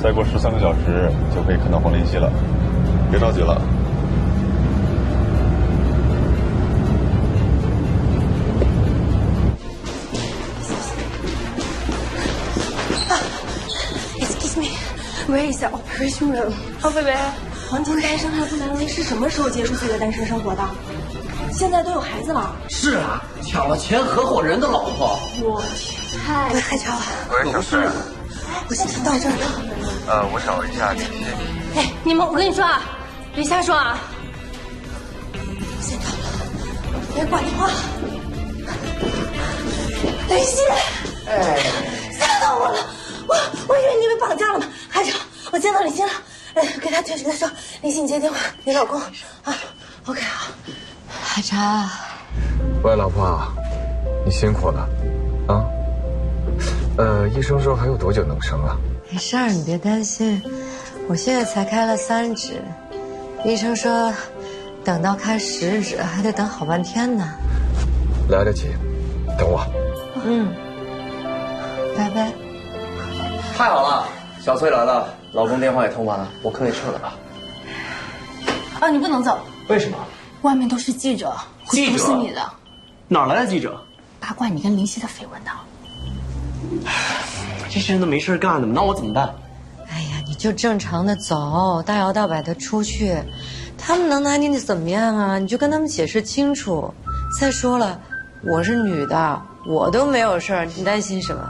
再过13个小时就可以看到黄连熙了，别着急了。Excuse me, where is the operation room? 哦，贝贝，黄金单身汉不男人是什么时候结束自己的单身生活的？现在都有孩子了。是啊，抢了前合伙人的老婆。我天，太害臊了。喂，小诗。我现在到这儿了。我找一下林熙。哎，你们，我跟你说啊，别瞎说啊。先到了，别挂电话。林熙，哎，吓到我了，我以为你被绑架了呢。海潮，我见到李欣了，给他说，林熙你接电话，你老公啊 ，OK 好。海潮，喂，老婆，你辛苦了，啊。医生说还有多久能生啊？没事儿，你别担心，我现在才开了3指，医生说等到开10指还得等好半天呢。来得及，等我。拜拜。太好了，小翠来了，老公电话也通完了，我可以撤了吧？啊，你不能走，为什么？外面都是记者，会毒死你的。哪来的记者？八卦你跟林夕的绯闻的。这些人都没事干的，那我怎么办？哎呀，你就正常的走，大摇大摆的出去，他们能拿你怎么样啊？你就跟他们解释清楚。再说了，我是女的，我都没有事儿，你担心什么？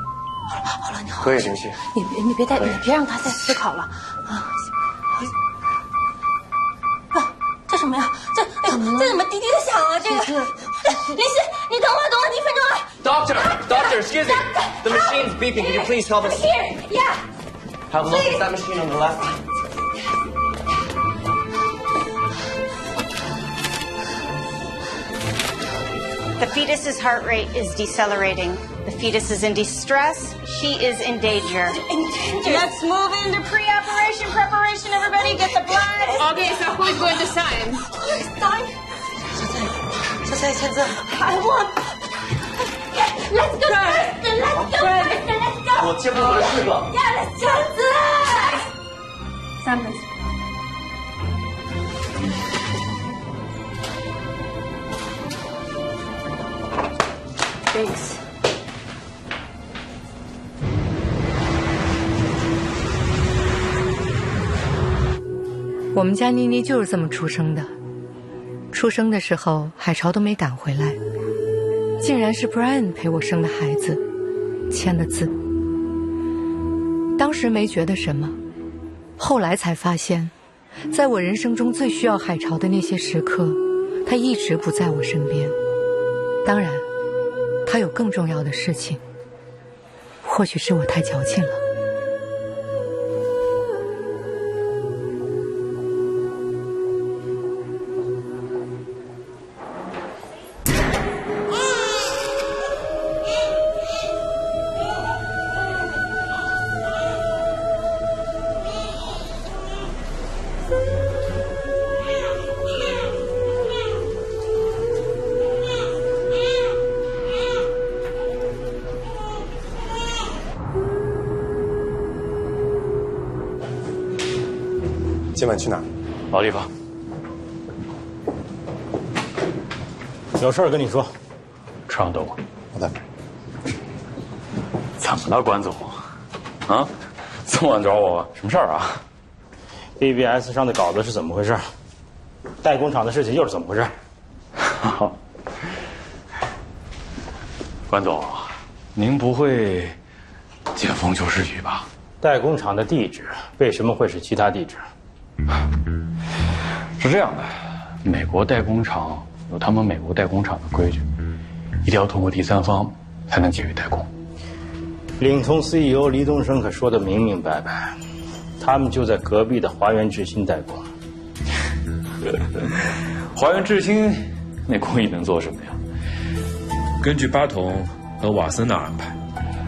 好了，你好好可以，林夕。你别让他再思考了啊！这什么呀？这怎么滴滴的响啊？这个，林夕，你等我1分钟啊 Doctor, excuse me. The machine's beeping. Could you please help us? Here, yeah. Have a look at that machine on the left. The fetus's heart rate is decelerating. The fetus is in distress. She is in danger. Let's move into pre-operation preparation. Everybody get the blood. Okay, so who's going to sign? Sign. 小蔡签字。I want. Let's go first. Let's go first. Let's go. 我见不得是吧？ Yeah, let's 签字。3分。Thanks. 我们家妮妮就是这么出生的。出生的时候，海潮都没赶回来，竟然是 Brian 陪我生的孩子，签的字。当时没觉得什么，后来才发现，在我人生中最需要海潮的那些时刻，他一直不在我身边。当然，他有更重要的事情。或许是我太矫情了。今晚去哪儿？老地方。有事儿跟你说。车上等我。好的。怎么了，关总？啊，这么晚找我，什么事儿啊 ？BBS 上的稿子是怎么回事？代工厂的事情又是怎么回事？关总，您不会见风就是雨吧？代工厂的地址为什么会是其他地址？是这样的，美国代工厂有他们美国代工厂的规矩，一定要通过第三方才能解约代工。领通 CEO 黎东升可说得明明白白，他们就在隔壁的华源智新代工。华源智新那工艺能做什么呀？根据巴统和瓦森纳安排，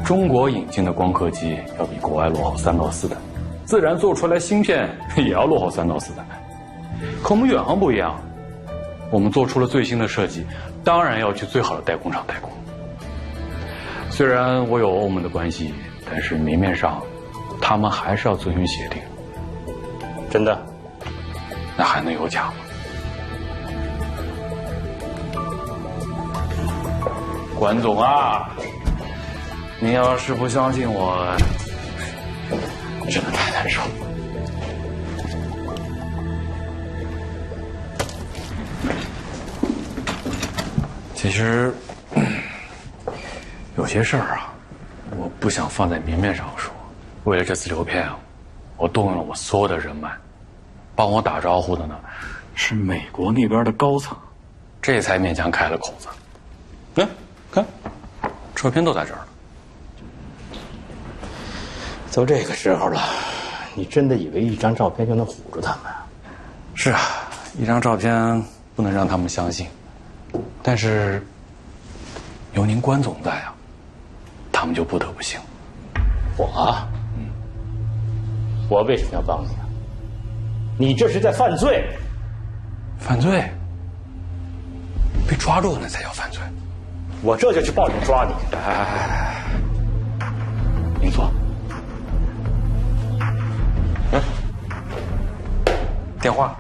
中国引进的光刻机要比国外落后3到4代，自然做出来芯片也要落后3到4代。可我们远航不一样，我们做出了最新的设计，当然要去最好的代工厂代工。虽然我有欧盟的关系，但是明面上他们还是要遵循协定。真的？那还能有假吗？关总啊，您要是不相信我，真的太难受。其实，有些事儿啊，我不想放在明面上说。为了这次流片啊，我动用了我所有的人脉，帮我打招呼的呢，是美国那边的高层，这才勉强开了口子。看，照片都在这儿了。都这个时候了，你真的以为一张照片就能唬住他们？是啊，一张照片不能让他们相信，但是有您关总在啊，他们就不得不信。我为什么要帮你啊？你这是在犯罪！犯罪？被抓住了那才叫犯罪。我这就去报警抓你！您坐。电话。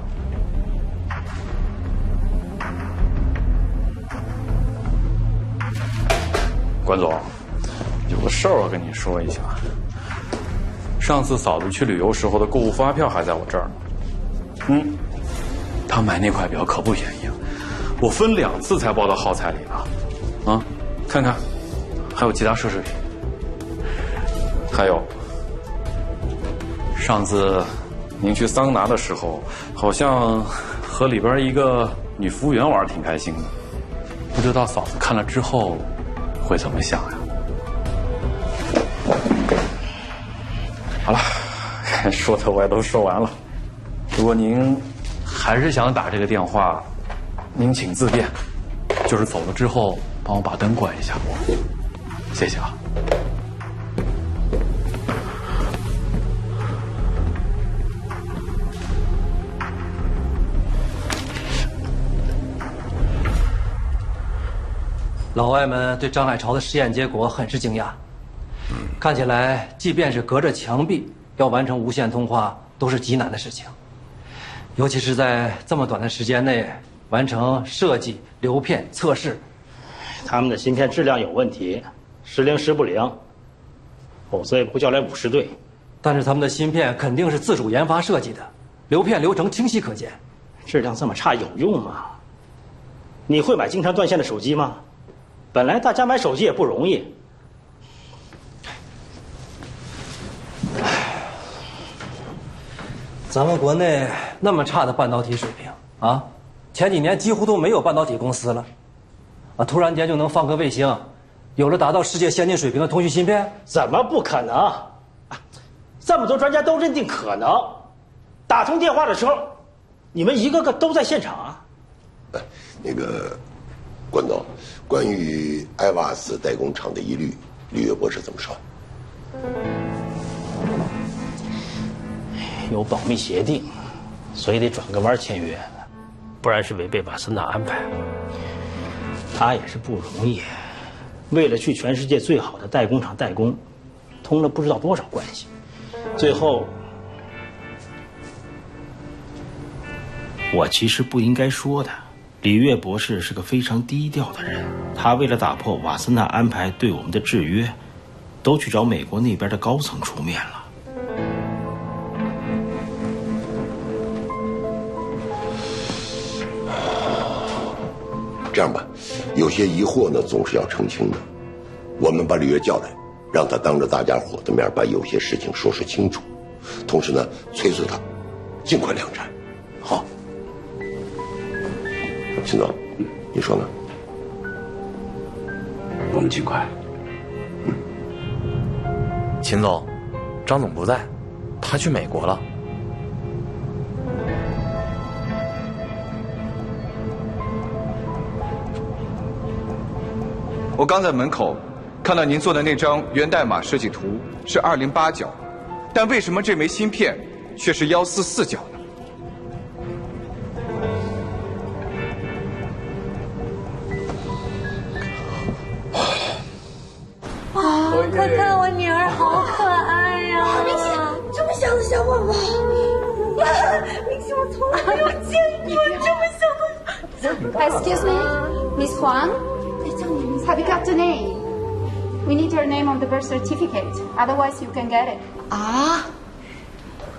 关总，有个事儿我跟你说一下。上次嫂子去旅游时候的购物发票还在我这儿呢。她买那块表可不便宜啊，我分2次才报到耗材里呢。啊，看看，还有其他奢侈品。还有，上次您去桑拿的时候，好像和里边一个女服务员玩得挺开心的，不知道嫂子看了之后会怎么想呀？好了，说的我也都说完了。如果您还是想打这个电话，您请自便，就是走了之后帮我把灯关一下，谢谢啊。老外们对张海潮的实验结果很是惊讶。看起来，即便是隔着墙壁要完成无线通话，都是极难的事情。尤其是在这么短的时间内完成设计、流片、测试。他们的芯片质量有问题，时灵时不灵，否则也不叫来50队。但是他们的芯片肯定是自主研发设计的，流片流程清晰可见。质量这么差有用吗？你会买经常断线的手机吗？本来大家买手机也不容易。咱们国内那么差的半导体水平啊，前几年几乎都没有半导体公司了，突然间就能放个卫星，有了达到世界先进水平的通讯芯片？怎么不可能？这么多专家都认定可能，打通电话的时候，你们一个个都在现场啊。那个关总，关于艾瓦斯代工厂的疑虑，吕岳博士怎么说？有保密协定，所以得转个弯签约，不然是违背瓦森纳安排。他也是不容易，为了去全世界最好的代工厂代工，通了不知道多少关系，最后我其实不应该说的。李岳博士是个非常低调的人，他为了打破瓦森纳安排对我们的制约，都去找美国那边的高层出面了。这样吧，有些疑惑呢总是要澄清的，我们把李岳叫来，让他当着大家伙的面把有些事情说清楚，同时呢催促他尽快量产。好，秦总，你说呢？我们尽快。秦总，张总不在，他去美国了。我刚在门口看到您做的那张源代码设计图是208角，但为什么这枚芯片却是144角呢？啊，快看我女儿好可爱呀！林夕，我从来没有见过这么小的。Excuse me, Miss Huang. Have you got the name? We need your name on the birth certificate. Otherwise, you can get it. 啊？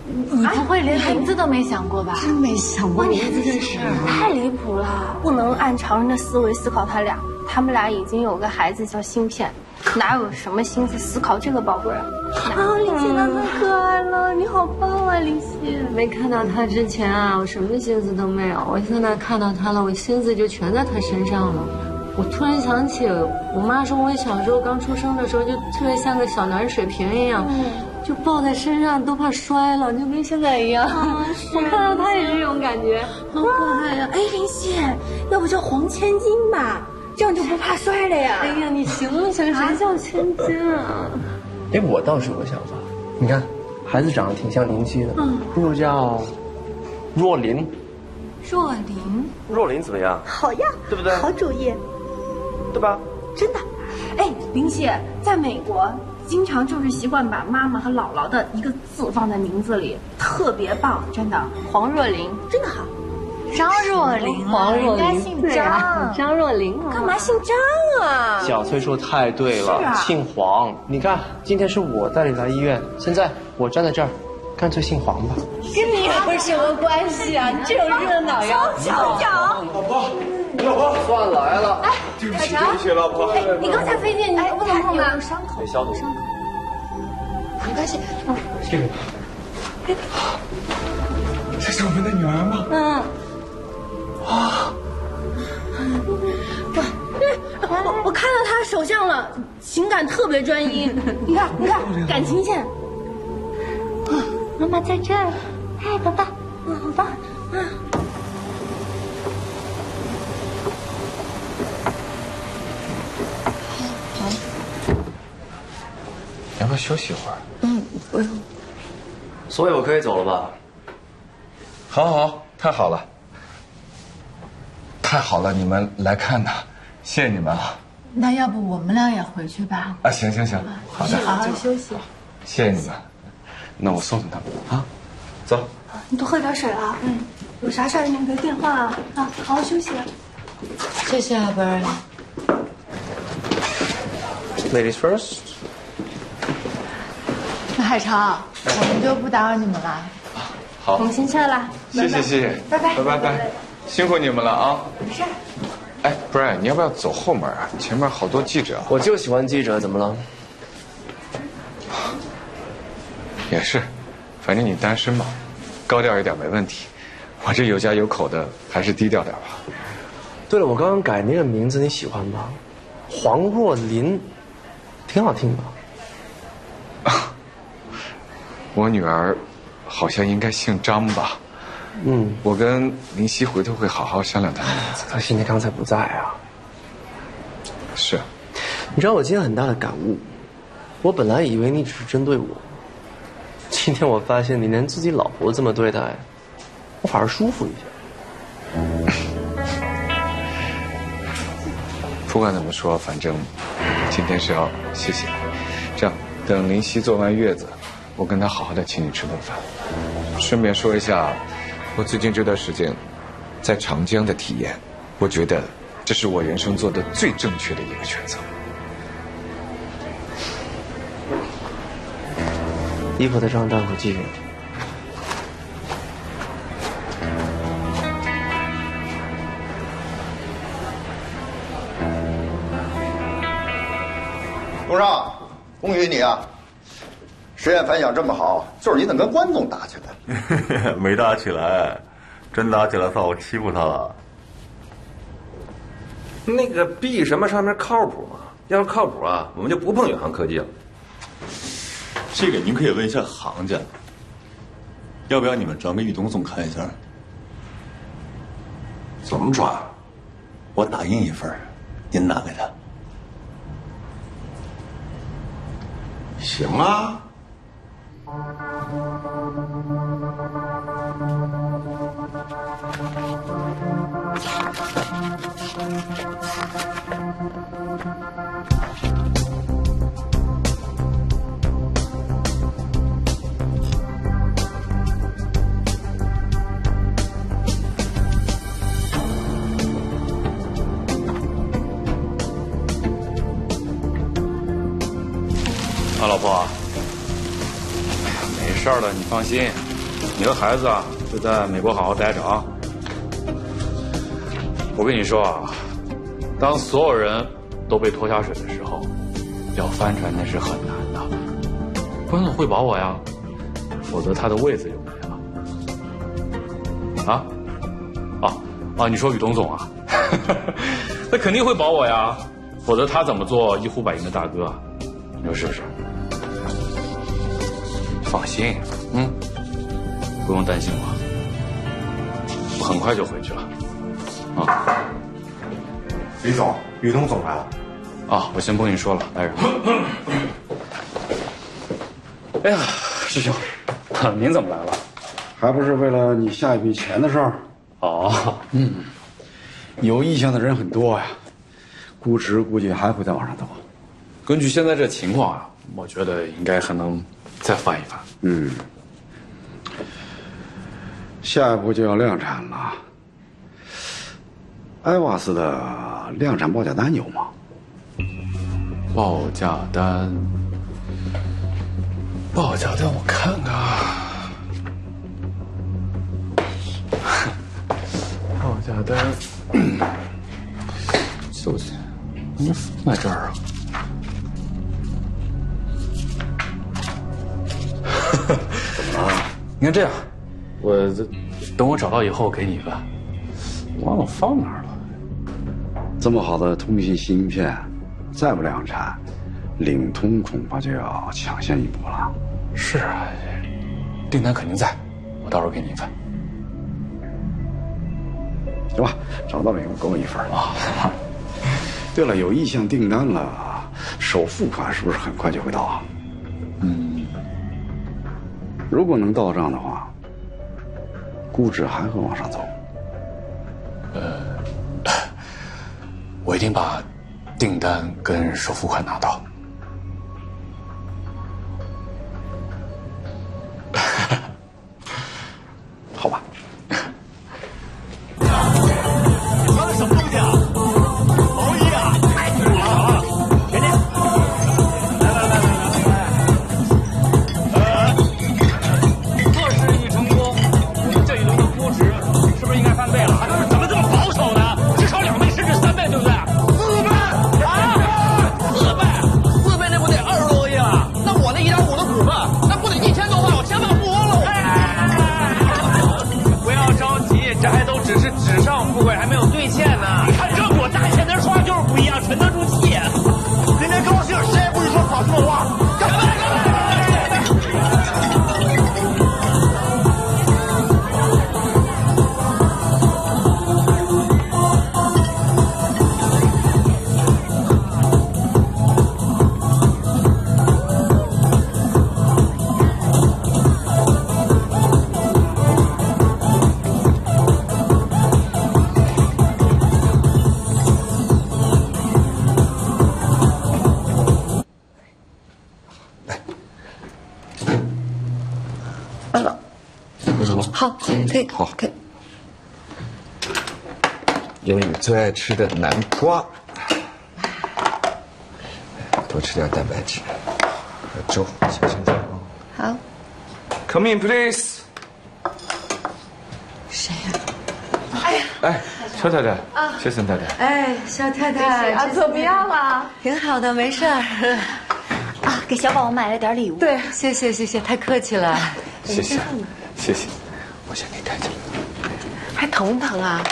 你不会连名字都没想过吧？真没想过名字这事儿，太离谱了！不能按常人的思维思考他俩，他们俩已经有个孩子叫芯片，哪有什么心思思考这个宝贝儿？啊，林夕她太可爱了，你好棒啊，林夕！没看到他之前啊，我什么心思都没有。我现在看到他了，我心思就全在他身上了。我突然想起，我妈说我小时候刚出生的时候就特别像个小暖水瓶一样。就抱在身上都怕摔了，就跟现在一样。我看到他也是这种感觉，好可爱呀！哎，林夕，要不叫黄千金吧，这样就不怕摔了呀。哎呀，你行不行？谁叫千金啊？哎，我倒是有个想法，你看，孩子长得挺像林夕的，不如叫若琳。若琳，若琳怎么样？好呀，对不对？好主意，对吧？真的。哎，林夕，在美国。经常就是习惯把妈妈和姥姥的一个字放在名字里，特别棒，真的。黄若琳真的好。张若琳，黄若琳，人家姓张，张若琳干嘛姓张啊？小翠说太对了，姓黄。你看，今天是我带你来医院，现在我站在这儿，干脆姓黄吧。跟你有什么关系啊？这种热闹呀！瞧瞧，老婆，老婆，算来了。哎，对不起，对不起，老婆。哎，你刚才飞剑，你不能碰吗？伤口，没消毒。没关系。这个，这是我们的女儿吗？哇，我看到他手相了，情感特别专一。你看，感情线。妈妈在这儿，嗨，爸爸，好棒，要不要休息一会儿？不用。所以我可以走了吧？好，太好了，太好了！你们来看呐，谢谢你们啊！那要不我们俩也回去吧？啊，行，好的，好好休息。谢谢你们，那我送送他们啊，走。你多喝点水啊。有啥事儿那个电话啊，好好休息。谢谢阿伯。Ladies first。那海潮，我们就不打扰你们了。好，我们先撤了。谢谢，拜拜，辛苦你们了啊！没事。哎，Brian，你要不要走后门啊？前面好多记者。我就喜欢记者，怎么了？也是，反正你单身嘛，高调一点没问题。我这有家有口的，还是低调点吧。对了，我刚刚改那个名字，你喜欢吗？黄若琳，挺好听的。我女儿好像应该姓张吧？我跟林夕回头会好好商量她的名字。她今天刚才不在啊。是，你知道我今天很大的感悟，我本来以为你只是针对我，今天我发现你连自己老婆这么对待，我反而舒服一些。不管怎么说，反正今天是要谢谢你。这样，等林夕坐完月子，我跟她好好的请你吃顿饭。顺便说一下，我最近这段时间在长江的体验，我觉得这是我人生做的最正确的一个选择。衣服再上档口继续。董事长，恭喜你啊！实验反响这么好，就是你怎么跟关总打起来？没打起来，真打起来算我欺负他了。那个 B 什么上面靠谱吗？要是靠谱啊，我们就不碰远航科技了。这个您可以问一下行家。要不要你们转给宇东总看一下？怎么转？我打印一份，您拿给他。行啊。老婆，没事的，你放心，你和孩子啊就在美国好好待着啊。我跟你说啊，当所有人都被拖下水的时候，要翻船那是很难的。关总会保我呀，否则他的位子就没了。你说宇东总啊？那肯定会保我呀，否则他怎么做一呼百应的大哥？你说是不是？放心，不用担心我很快就回去了。啊，李总，宇东总来了。啊，我先不跟你说了，来人。哎呀，师兄，您怎么来了？还不是为了你下一笔钱的事儿？哦，有意向的人很多呀，估值估计还会再往上走。根据现在这情况啊，我觉得应该还能再翻一翻。下一步就要量产了。埃瓦斯的量产报价单有吗？报价单我看看啊。报价单就是应该放在这儿啊。怎么了？你看这样，等我找到以后给你一份。忘了放哪儿了。这么好的通信芯片，再不量产，领通恐怕就要抢先一步了。是啊，订单肯定在，我到时候给你一份。行吧，找到了以后给我一份啊。对了，有意向订单了，首付款是不是很快就会到啊？如果能到账的话，估值还会往上走。我一定把订单跟首付款拿到。好吧。穿的什么东西啊？毛衣啊？太土了啊！甜甜，来，测试一成功，我们这一轮的估值是不是应该翻倍了？怎么这么保守呢？至少2倍甚至3倍，对不对？4倍啊！4倍那不得20多个亿了？那我那1.5的股份，那不得1000多万？我千万富翁了！不要着急，这还都只是纸上富贵，还没有兑现呢。你看这我大钱的刷就是不一样，沉得住气。今天高兴，谁也不许说少这么话。干杯！好，可以，好，可以。有你最爱吃的南瓜，多吃点蛋白质，和粥，小心点哦。好。Come in, please。谁呀？哎，肖太太，谢森太太。哎，肖太太啊，怎么样了？挺好的，没事儿。啊，给小宝宝买了点礼物。对，谢谢，太客气了。谢谢，我先给看见。还疼不疼啊？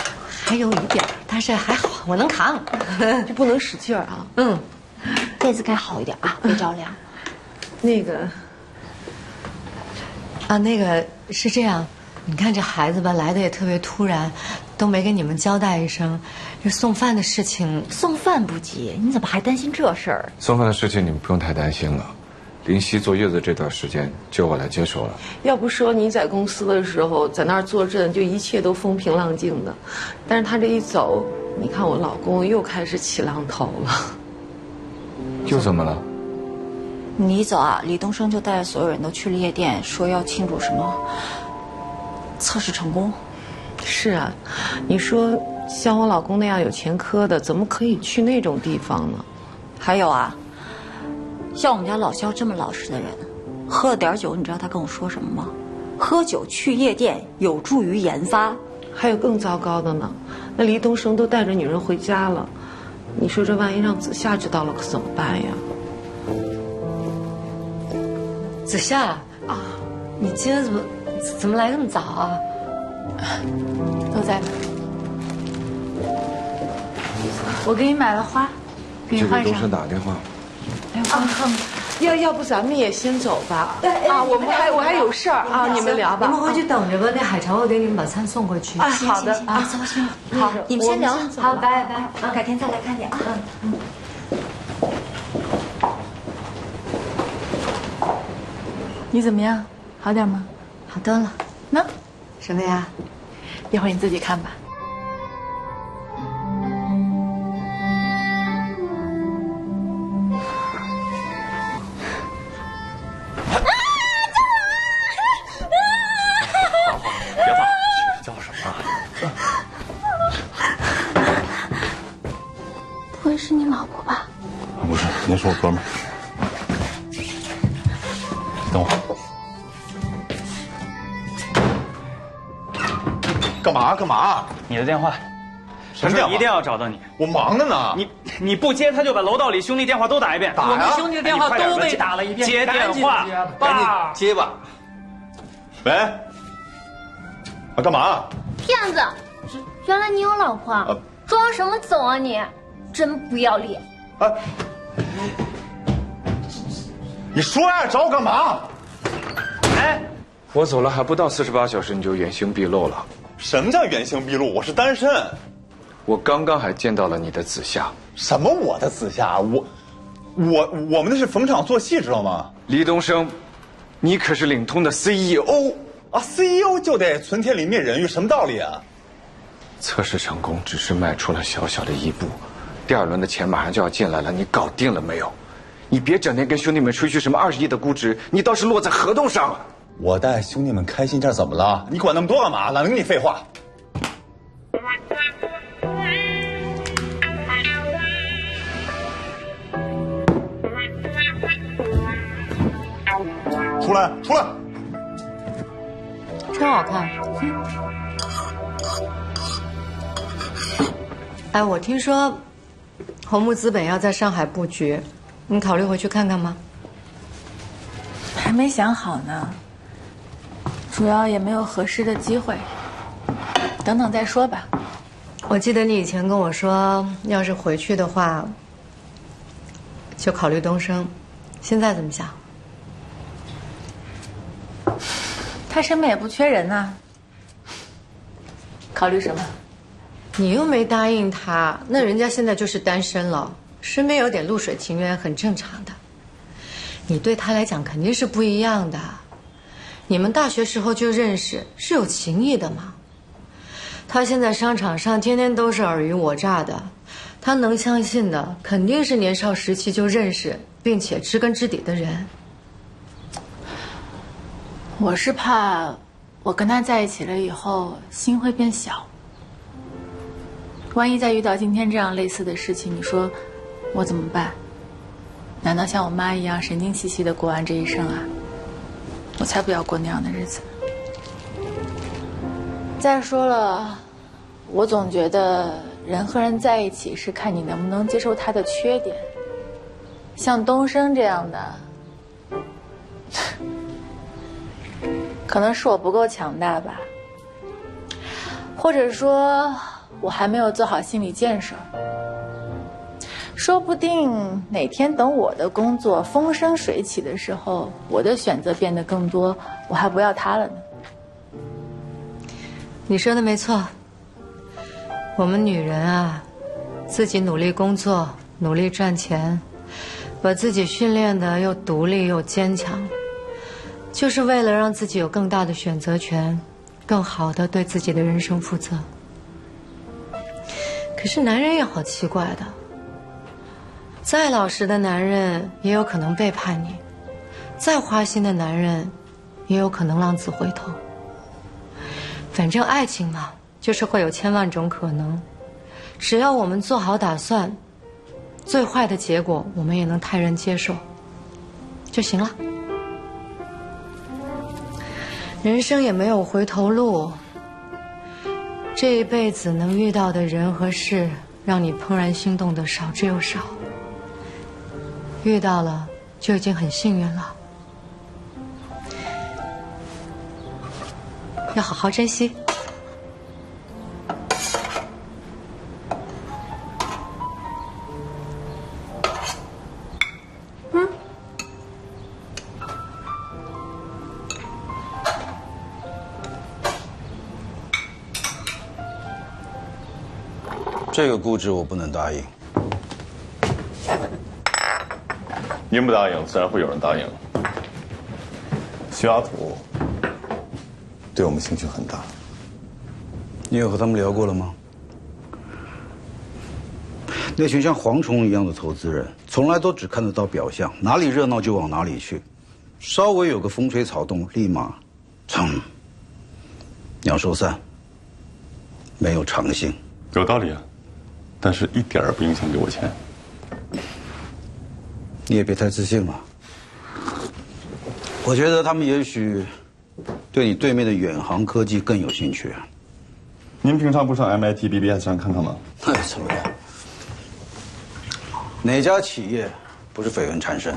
还有一点，但是还好，我能扛。就不能使劲儿啊。这次该好一点啊，别着凉。那个是这样，你看这孩子吧，来的也特别突然，都没跟你们交代一声。这送饭的事情，送饭不急，你怎么还担心这事儿？送饭的事情你们不用太担心了。林夕坐月子这段时间就我来接手了。要不说你在公司的时候，在那儿坐镇，就一切都风平浪静的，但是他这一走，你看我老公又开始起浪头了。又怎么了？你一走啊，李东升就带着所有人都去了夜店，说要庆祝什么测试成功。是啊，你说像我老公那样有前科的，怎么可以去那种地方呢？还有啊，像我们家老肖这么老实的人，喝了点酒，你知道他跟我说什么吗？喝酒去夜店有助于研发。还有更糟糕的呢，那黎东升都带着女人回家了，你说这万一让子夏知道了可怎么办呀？子夏啊，你今天怎么来这么早啊？都在呢。我给你买了花，给你换上。打个电话。要不咱们也先走吧？啊，我还有事儿啊，你们聊吧。你们回去等着吧，那海潮会给你们把餐送过去。啊，好的啊，走行，好，你们先聊，好，拜拜，改天再来看你啊。你怎么样？好点吗？好多了。那什么呀？一会儿你自己看吧。不会是你老婆吧？不是，那是我哥们儿。等会儿。干嘛？你的电话，什么电话？一定要找到你。我忙着呢。你不接，他就把楼道里兄弟电话都打一遍。打呀！我们兄弟的电话都被打了一遍。接电话，爸，接吧。喂，啊，干嘛？骗子！原来你有老婆，装什么走啊你？真不要脸！哎，你说呀，找我干嘛？哎，我走了还不到48小时，你就原形毕露了。什么叫原形毕露？我是单身。我刚刚还见到了你的子夏。什么我的子夏？我们那是逢场作戏，知道吗？黎东升，你可是领通的 CEO 啊 ！CEO 就得存天理灭人欲，什么道理啊？测试成功，只是迈出了小小的一步，第2轮的钱马上就要进来了，你搞定了没有？你别整天跟兄弟们吹嘘什么20亿的估值，你倒是落在合同上了。我带兄弟们开心这怎么了？你管那么多干嘛？懒得跟你废话。出来！真好看。哎，我听说红木资本要在上海布局，你考虑回去看看吗？还没想好呢，主要也没有合适的机会，等等再说吧。我记得你以前跟我说，要是回去的话，就考虑东升，现在怎么想？他身边也不缺人呐。考虑什么？你又没答应他，那人家现在就是单身了，身边有点露水情缘很正常的。你对他来讲肯定是不一样的，你们大学时候就认识，是有情谊的嘛。他现在商场上天天都是尔虞我诈的，他能相信的肯定是年少时期就认识并且知根知底的人。我是怕我跟他在一起了以后心会变小，万一再遇到今天这样类似的事情，你说我怎么办？难道像我妈一样神经兮兮的过完这一生啊？我才不要过那样的日子。再说了，我总觉得人和人在一起是看你能不能接受他的缺点。像东升这样的，可能是我不够强大吧，或者说我还没有做好心理建设。说不定哪天等我的工作风生水起的时候，我的选择变得更多，我还不要他了呢。你说的没错，我们女人啊，自己努力工作，努力赚钱，把自己训练的又独立又坚强，就是为了让自己有更大的选择权，更好的对自己的人生负责。可是男人也好奇怪的，再老实的男人也有可能背叛你，再花心的男人也有可能浪子回头。反正爱情嘛，就是会有千万种可能，只要我们做好打算，最坏的结果我们也能泰然接受。就行了。人生也没有回头路，这一辈子能遇到的人和事，让你怦然心动的少之又少。遇到了就已经很幸运了，要好好珍惜。这个估值我不能答应。您不答应，自然会有人答应。徐阿土对我们兴趣很大。你有和他们聊过了吗？那群像蝗虫一样的投资人，从来都只看得到表象，哪里热闹就往哪里去，稍微有个风吹草动，立马，鸟兽散，没有长性。有道理啊，但是一点儿不影响给我钱。你也别太自信了。我觉得他们也许对你对面的远航科技更有兴趣。您平常不上 MIT、BBS 上看看吗？那怎么样？哪家企业不是绯闻缠身？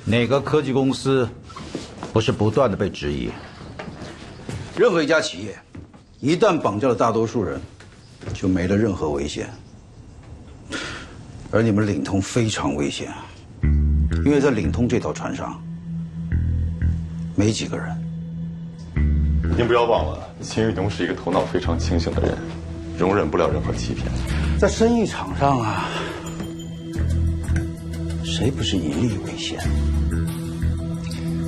哪个科技公司不是不断的被质疑？任何一家企业一旦绑架了大多数人，就没了任何危险。而你们领通非常危险，因为在领通这条船上没几个人。您不要忘了，秦玉东是一个头脑非常清醒的人，容忍不了任何欺骗。在生意场上啊，谁不是以利为先？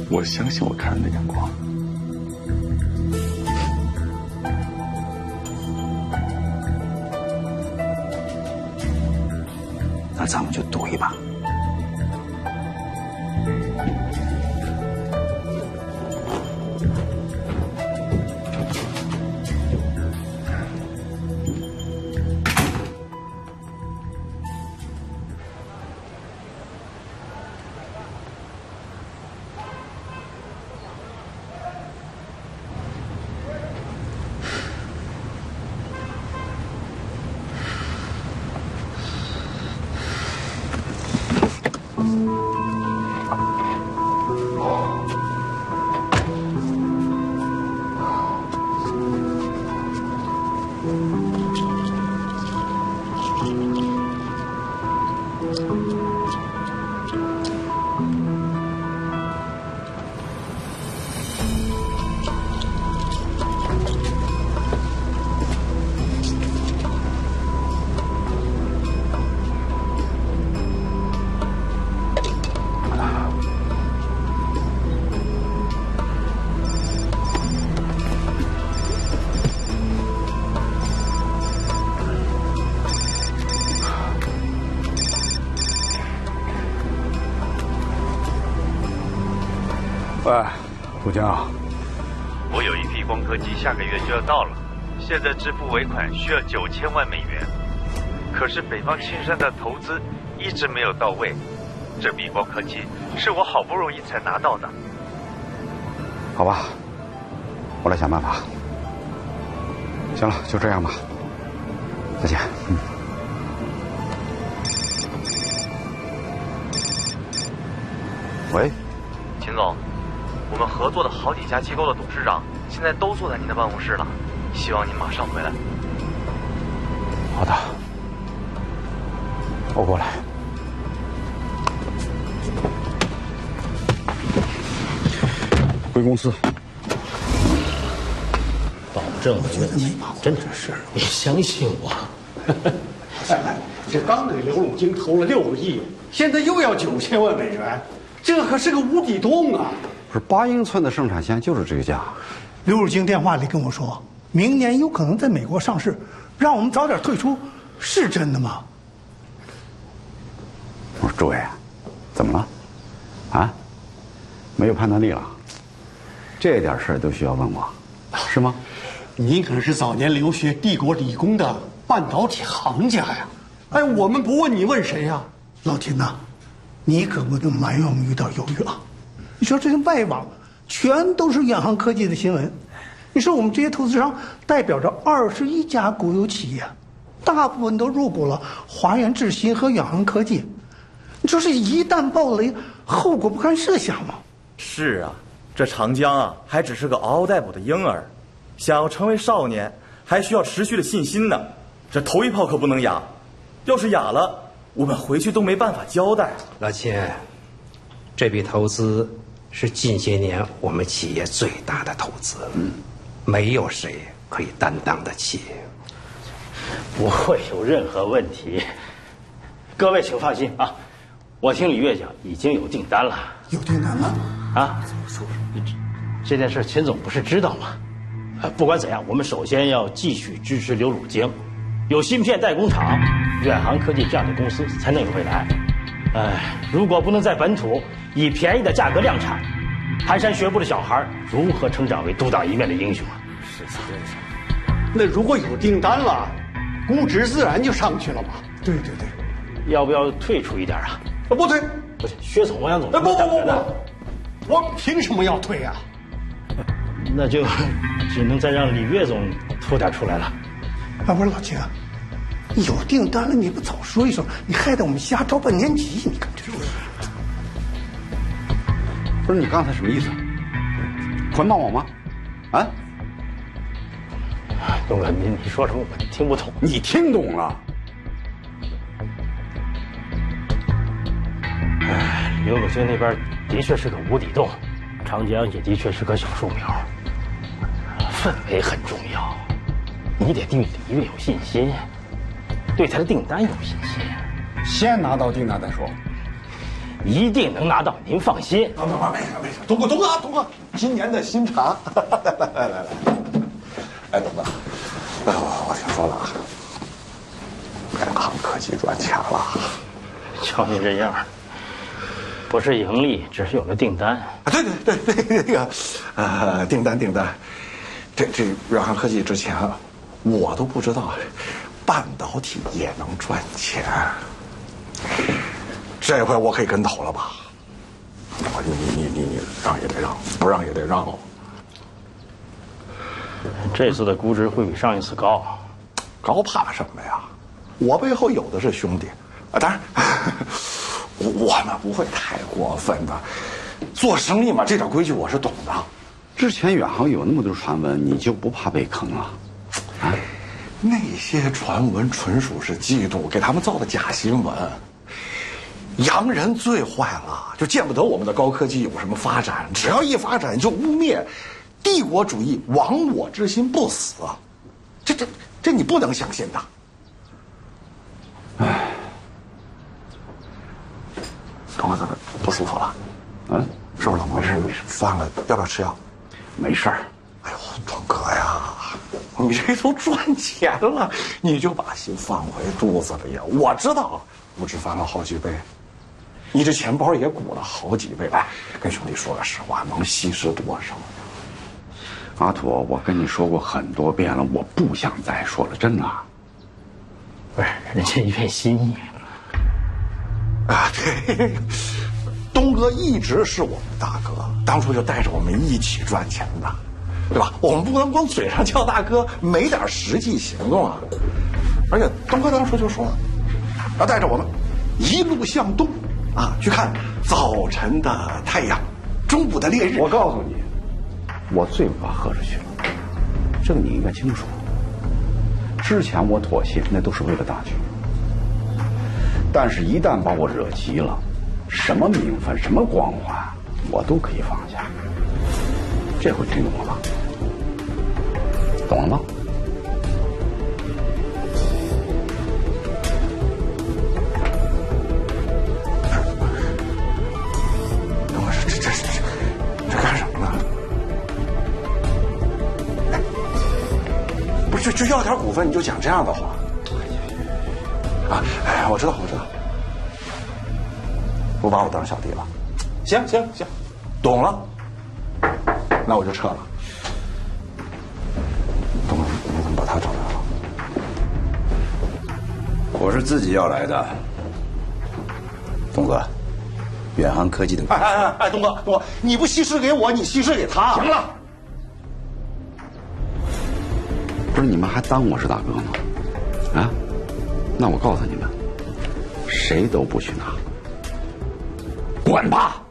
我相信我看人的眼光。那咱们就赌一把。喂，胡江，我有一批光刻机，下个月就要到了，现在支付尾款需要9000万美元，可是北方青山的投资一直没有到位，这笔光刻机是我好不容易才拿到的。好吧，我来想办法。行了，就这样吧，再见。喂，秦总。我们合作的好几家机构的董事长现在都坐在您的办公室了，希望您马上回来。好的，我过来。回公司。保证没问题，真的是，你相信我。这刚给刘汝京投了6个亿，现在又要9000万美元，这可是个无底洞啊！不是8英寸的生产线就是这个价。刘汝京电话里跟我说，明年有可能在美国上市，让我们早点退出，是真的吗？我说诸位，怎么了？啊？没有判断力了？这点事儿都需要问我，是吗？您可是早年留学帝国理工的半导体行家呀！哎，我们不问你问谁呀？老秦呐，你可不能埋怨我们遇到犹豫了。你说这些外网全都是远航科技的新闻，你说我们这些投资商代表着21家国有企业，大部分都入股了华源智新和远航科技。你说这一旦爆雷，后果不堪设想吗？是啊，这长江啊，还只是个嗷嗷待哺的婴儿，想要成为少年，还需要持续的信心呢。这头一炮可不能哑，要是哑了，我们回去都没办法交代。老秦，这笔投资是近些年我们企业最大的投资，没有谁可以担当得起。不会有任何问题，各位请放心啊。我听李月讲，已经有订单了。有订单了？啊，这件事秦总不是知道吗？不管怎样，我们首先要继续支持刘汝京，有芯片代工厂、远航科技这样的公司才能有未来。如果不能在本土以便宜的价格量产，寒山学部的小孩如何成长为独当一面的英雄啊？是。那如果有订单了，估值自然就上去了嘛。对，要不要退出一点啊？不退，不是薛总、王杨总，不，我凭什么要退啊？那就只能再让李月总吐点出来了。啊，不是老秦啊，有订单了你不早说一声，你害得我们瞎着半天急，你看这。不是你刚才什么意思？捆绑我吗？啊？东哥，你说什么我听不懂。你听懂了？刘汝京那边的确是个无底洞，长江也的确是棵小树苗，氛围很重要，你得对李月有信心，对他的订单有信心。先拿到订单再说，一定能拿到，您放心。没事，东哥，今年的新茶，来，哎，东哥，我听说了，远航科技赚钱了，瞧你这样。不是盈利，只是有了订单。对，那个，订单，这远航科技之前我都不知道，半导体也能赚钱。这回我可以跟投了吧？你让也得让，不让也得让。这次的估值会比上一次高，高怕什么呀？我背后有的是兄弟，当然。我们不会太过分的，做生意嘛，这点规矩我是懂的。之前远航有那么多传闻，你就不怕被坑啊？啊，那些传闻纯属是嫉妒，给他们造的假新闻。洋人最坏了，就见不得我们的高科技有什么发展，只要一发展就污蔑，帝国主义亡我之心不死，这你不能相信的。唉。东哥怎么不舒服了？是不是老毛？没事，饭了，要不要吃药？没事儿。哎呦，东哥呀，你这都赚钱了，你就把心放回肚子里呀。我知道，物质翻了好几倍，你这钱包也鼓了好几倍。哎，跟兄弟说个实话，能稀释多少？阿土，我跟你说过很多遍了，我不想再说了，真的。不是，人家一片心意。啊，对，东哥一直是我们大哥，当初就带着我们一起赚钱的，对吧？我们不能光嘴上叫大哥，没点实际行动啊！而且东哥当初就说了，要带着我们一路向东啊，去看早晨的太阳，中午的烈日。我告诉你，我最不怕喝着去了，这个你应该清楚。之前我妥协，那都是为了大局。但是，一旦把我惹急了，什么名分、什么光环，我都可以放下。这回听懂了吧？懂了吗？等会儿这干什么呢？哎，不是就要点股份你就讲这样的话？啊，哎，我知道，不把我当小弟了。行，懂了，那我就撤了。东哥，你怎么把他找来了？我是自己要来的。东哥，远航科技的。东哥，你不稀释给我，你稀释给他。行了，不是你们还当我是大哥吗？啊，那我告诉你们，谁都不许拿，滚吧，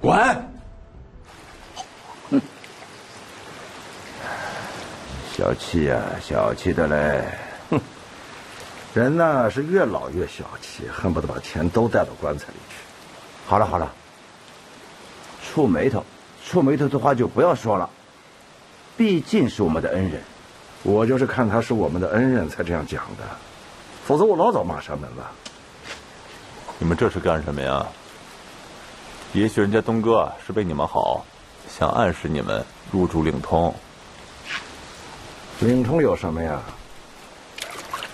滚！小气呀，小气的嘞。哼，人呢是越老越小气，恨不得把钱都带到棺材里去。好了好了，触眉头的话就不要说了，毕竟是我们的恩人。我就是看他是我们的恩人才这样讲的，否则我老早骂上门了。你们这是干什么呀？也许人家东哥是为你们好，想暗示你们入住领通。领通有什么呀？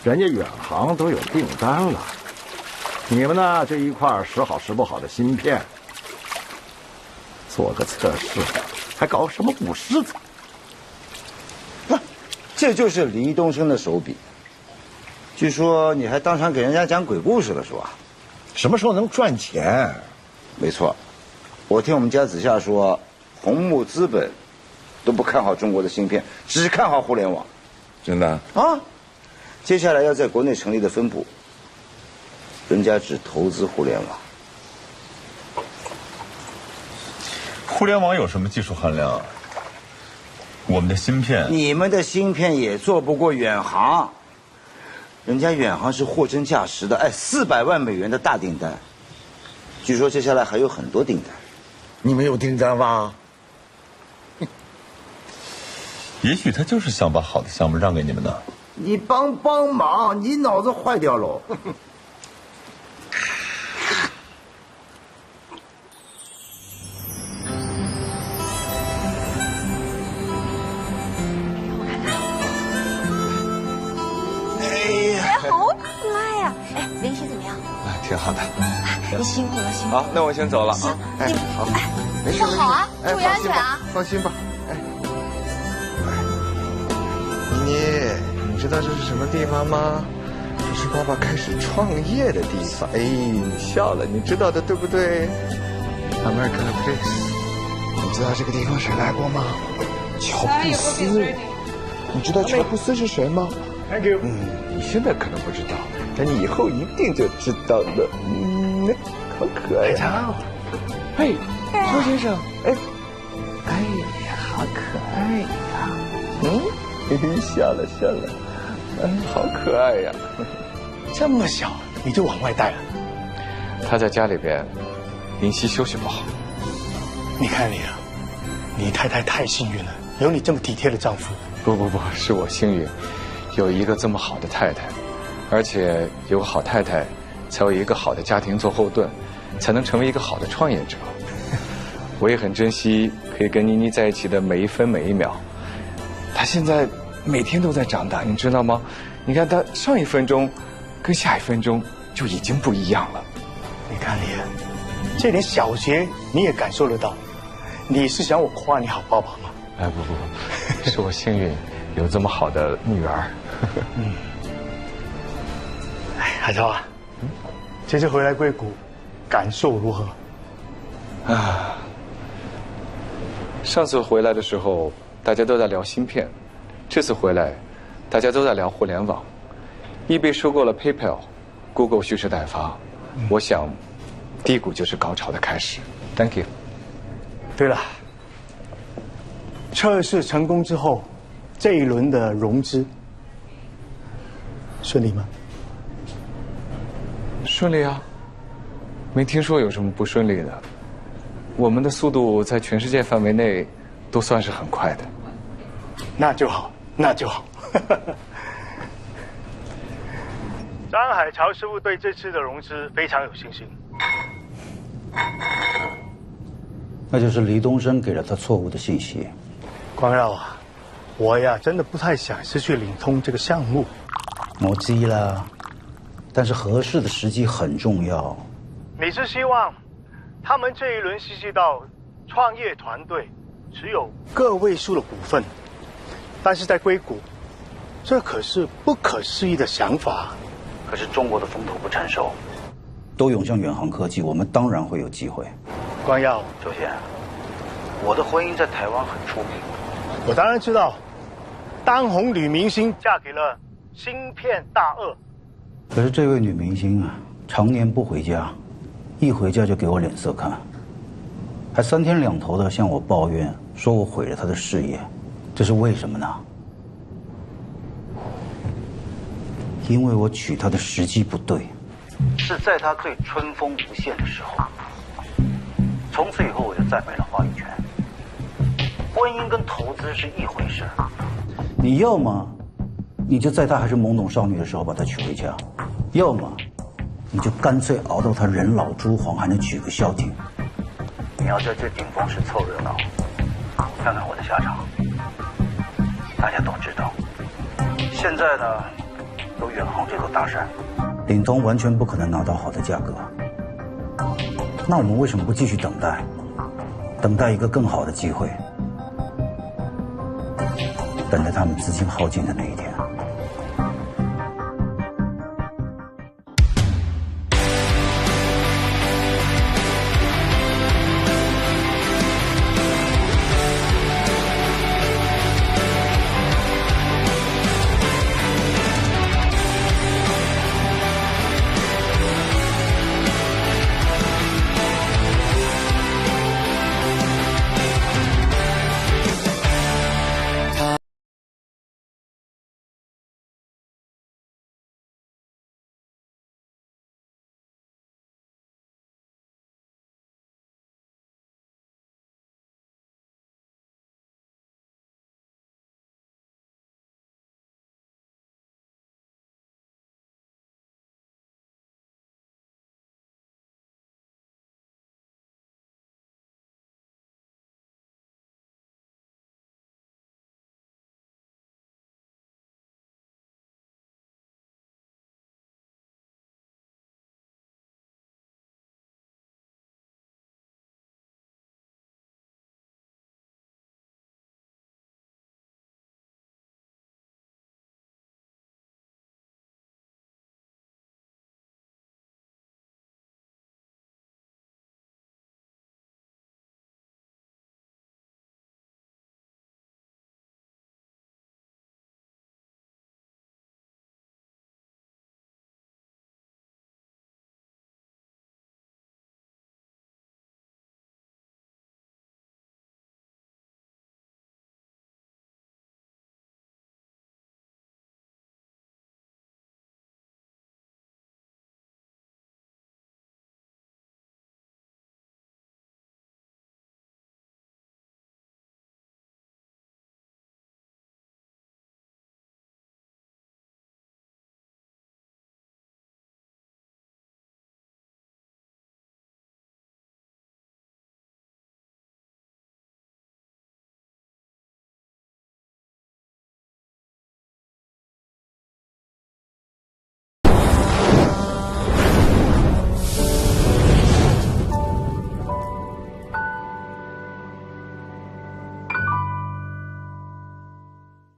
人家远航都有订单了，你们呢这一块时好时不好的芯片，做个测试，还搞什么舞狮子？这就是李东升的手笔。据说你还当场给人家讲鬼故事了，是吧？什么时候能赚钱？没错，我听我们家子夏说，红木资本都不看好中国的芯片，只看好互联网。真的？啊，接下来要在国内成立的分部，人家只投资互联网。互联网有什么技术含量啊？我们的芯片，你们的芯片也做不过远航，人家远航是货真价实的，400万美元的大订单，据说接下来还有很多订单。你们有订单吗？也许他就是想把好的项目让给你们呢。你帮忙，你脑子坏掉喽！好可爱呀！哎，林夕怎么样？哎，挺好的。你辛苦了，辛苦了。好，那我先走了啊。哎，好，没事，好啊，注意安全啊！放心吧。哎，妮妮，你知道这是什么地方吗？这是爸爸开始创业的地方。哎，你笑了，你知道的对不对 ？American Place， 你知道这个地方谁来过吗？乔布斯。你知道乔布斯是谁吗？你现在可能不知道，但你以后一定就知道了。好可爱呀！嘿，周先生，哎呀，好可爱呀！笑了，好可爱呀！这么小你就往外带了？他在家里边，林夕休息不好。你看你啊，你太太太幸运了，有你这么体贴的丈夫。不，是我幸运。有一个这么好的太太，而且有个好太太，才有一个好的家庭做后盾，才能成为一个好的创业者。我也很珍惜可以跟妮妮在一起的每一分每一秒。她现在每天都在长大，你知道吗？你看她上一分钟跟下一分钟就已经不一样了。你看你，这点小节你也感受得到，你是想我夸你好爸爸吗？哎，不，是我幸运有这么好的女儿。哎，海潮啊，这次回来硅谷，感受如何？上次回来的时候，大家都在聊芯片；这次回来，大家都在聊互联网。eBay 收购了 PayPal，Google 蓄势待发。我想，低谷就是高潮的开始。Thank you。对了，测试成功之后，这一轮的融资顺利吗？顺利啊，没听说有什么不顺利的。我们的速度在全世界范围内都算是很快的。那就好，那就好。张海潮师傅对这次的融资非常有信心。那就是黎东升给了他错误的信息。光耀啊，我呀真的不太想失去领通这个项目。我知了，但是合适的时机很重要。你是希望他们这一轮细到创业团队持有个位数的股份，但是在硅谷，这可是不可思议的想法。可是中国的风头不成熟，都涌向远航科技，我们当然会有机会。光耀，周先，我的婚姻在台湾很出名。我当然知道，当红女明星嫁给了芯片大鳄。可是这位女明星啊，常年不回家，一回家就给我脸色看，还3天2头的向我抱怨，说我毁了她的事业，这是为什么呢？因为我娶她的时机不对，是在她最春风无限的时候。从此以后，我就再没了话语权。婚姻跟投资是一回事，你要么你就在她还是懵懂少女的时候把她娶回家，要么你就干脆熬到她人老珠黄还能娶个消停。你要在最顶峰时凑热闹，看看我的下场。大家都知道，现在呢，都远航这座大山，领通完全不可能拿到好的价格。那我们为什么不继续等待，等待一个更好的机会，等着他们资金耗尽的那一天？